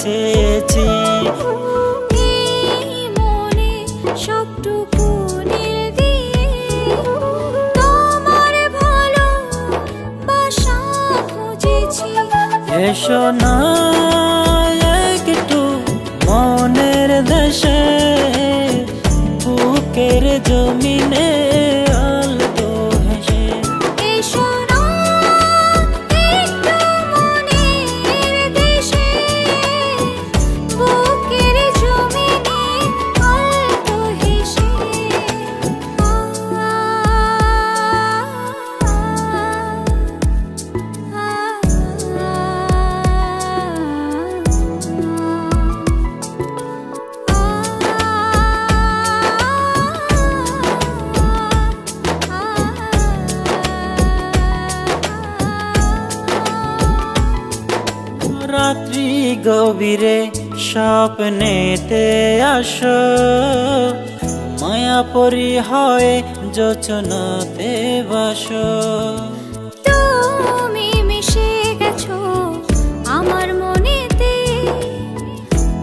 চেয়েছি। এই মনে সবটুকু নীল দিয়ে তোমার ভালোবাসা খুঁজেছি। এসো না একটু মনের দেশে, বুকের জমিনে আলতো হেসে। এসো না একটু মনের দেশে, বুকের জমিনে আলতো হেসে। রাত্রি গভীরে স্বপ্নেতে আসো, মায়াপরি হয় যোচনাতে বাসো। তুমি মিশে গেছো আমার মনেতে,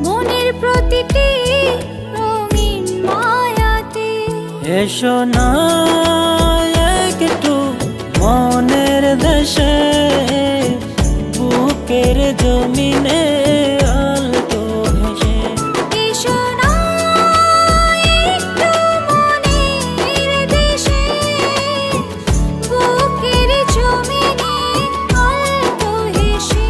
মনের প্রতিটি রঙিন মায়াতে। এসো না একটু মনের দেশে, বুকের জমিনে আলতো হেসে। এসো না একটু মনের দেশে, বুকের জমিনে আলতো হেসে।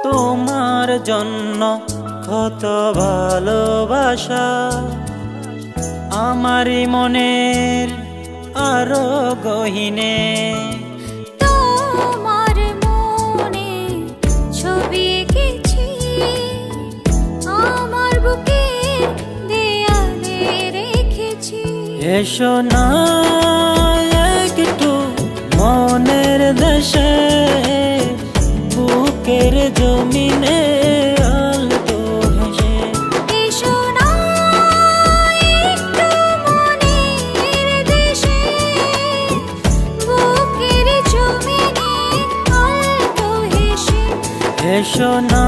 তোমার জন্য কত ভালোবাসা, আমারই মনের আরো গহীনে। তোমার মনে ছবি এঁকেছি, আমার বুকের দেয়ালে রেখেছি। এসো না একটু মনের দেশে, বুকের জমিনে আলতো হেসে। এসো না একটু মনের দেশে, বুকের জমিনে আলতো হেসে। এসো না